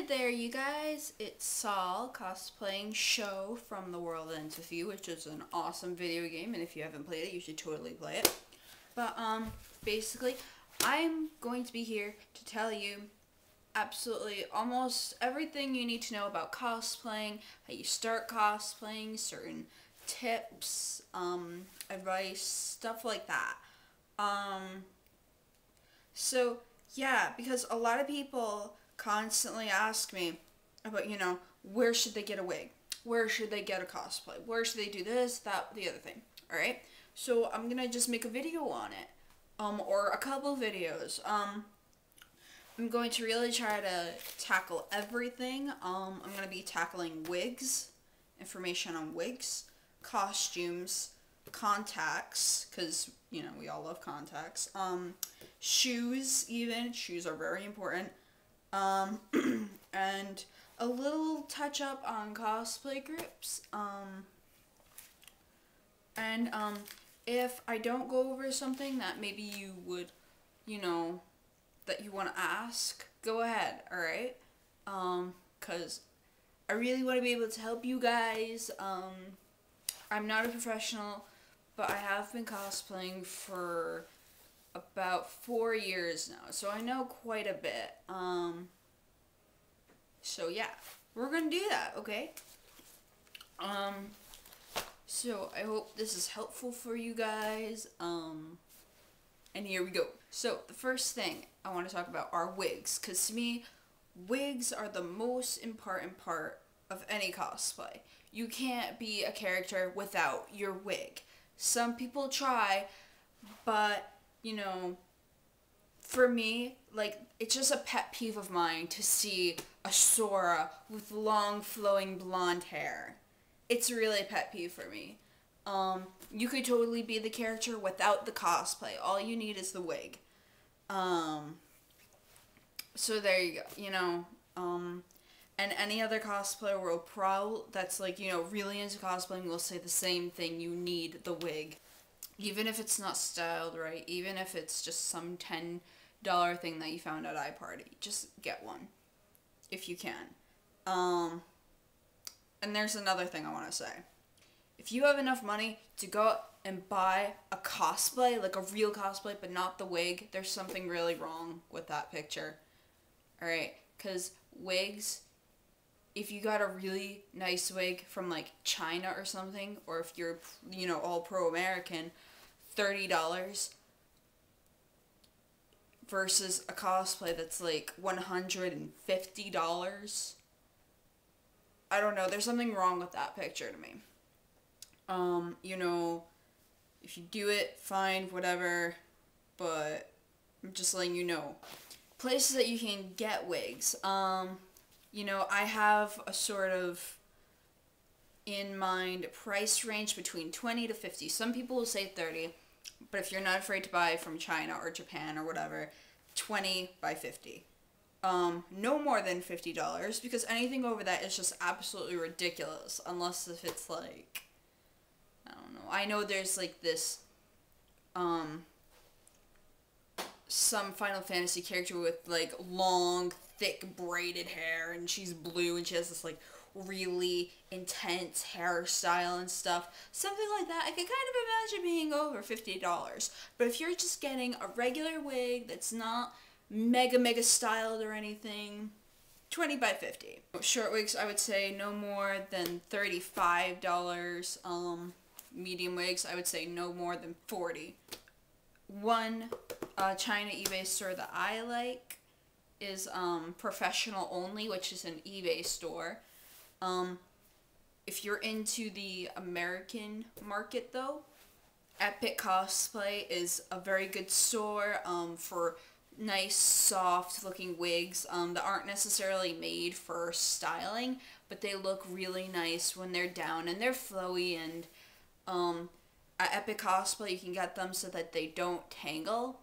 there, you guys. It's Saul cosplaying Show from The World Ends With You, which is an awesome video game, and if you haven't played it, you should totally play it. But, basically, I'm going to be here to tell you absolutely almost everything you need to know about cosplaying, how you start cosplaying, certain tips, advice, stuff like that. So, yeah, because a lot of people constantly ask me about, where should they get a wig? Where should they get a cosplay? Where should they do this, that, the other thing? Alright? So I'm gonna just make a video on it. Or a couple videos. I'm going to really try to tackle everything. I'm gonna be tackling wigs, information on wigs, costumes, contacts, because, we all love contacts. Shoes, even. Shoes are very important. And a little touch up on cosplay groups. If I don't go over something that maybe you would, that you want to ask, go ahead, alright? 'Cause I really want to be able to help you guys. I'm not a professional, but I have been cosplaying for about 4 years now, so I know quite a bit. So yeah, we're gonna do that, okay? So I hope this is helpful for you guys, and here we go. So the first thing I want to talk about are wigs, because to me, wigs are the most important part of any cosplay. You can't be a character without your wig. Some people try, but, for me, it's just a pet peeve of mine to see a Sora with long flowing blonde hair. It's really a pet peeve for me. You could totally be the character without the cosplay. All you need is the wig. So there you go, and any other cosplayer that's really into cosplaying will say the same thing. You need the wig. Even if it's not styled right, even if it's just some $10 thing that you found at iParty, just get one, if you can. And there's another thing I want to say. If you have enough money to go and buy a cosplay, like a real cosplay, but not the wig, there's something really wrong with that picture. Alright, because wigs, if you got a really nice wig from, China or something, or if you're, all pro-American, $30 versus a cosplay that's, $150. I don't know, there's something wrong with that picture to me. If you do it, fine, whatever, but I'm just letting you know. Places that you can get wigs. I have a sort of in mind price range between 20 to 50. Some people will say 30, but if you're not afraid to buy from China or Japan or whatever, 20 by 50. No more than $50, because anything over that is just absolutely ridiculous, unless if it's I don't know. I know there's this, some Final Fantasy character with long, thick, braided hair, and she's blue, and she has this really intense hairstyle and stuff. Something like that, I could kind of imagine being over $50. But if you're just getting a regular wig that's not mega styled or anything, 20 by 50. Short wigs, I would say no more than $35. Medium wigs, I would say no more than 40. One China eBay store that I like is Professional Only, which is an eBay store. If you're into the American market, though, Epic Cosplay is a very good store for nice, soft-looking wigs that aren't necessarily made for styling, but they look really nice when they're down, and they're flowy, and at Epic Cosplay you can get them so that they don't tangle,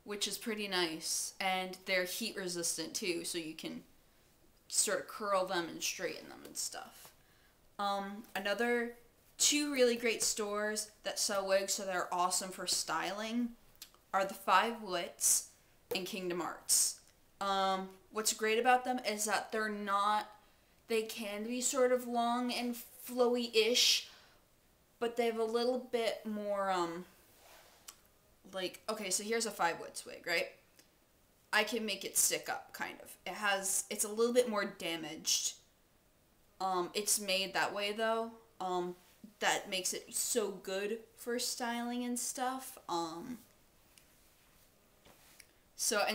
which is pretty nice, and they're heat-resistant, too, so you can sort of curl them and straighten them and stuff. Another two really great stores that sell wigs so they're awesome for styling are the Five Wits and Kingdom Hearts. What's great about them is that they can be sort of long and flowy-ish, but they have a little bit more, like, okay, so here's a 5-wood wig, right? I can make it stick up, kind of. It's a little bit more damaged. It's made that way, though. That makes it so good for styling and stuff. And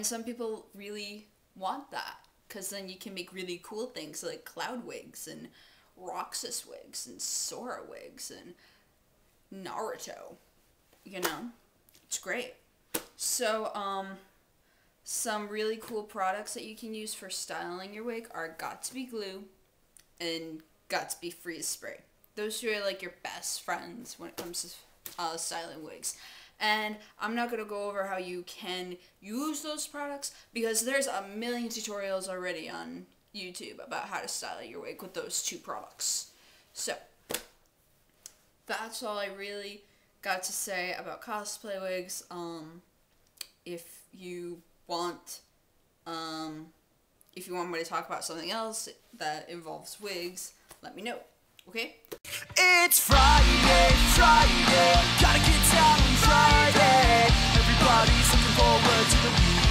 some people really want that, because then you can make really cool things like cloud wigs and Roxas wigs and Sora wigs and Naruto. You know? It's great. So, some really cool products that you can use for styling your wig are Got2b glue and Got2b freeze spray. Those two are like your best friends when it comes to styling wigs. And I'm not going to go over how you can use those products because there's a million tutorials already on YouTube about how to style your wig with those two products. So, that's all I really got to say about cosplay wigs. If you want me to talk about something else that involves wigs, let me know, okay? It's Friday, gotta get down on Friday. Everybody's looking forward to the weekend.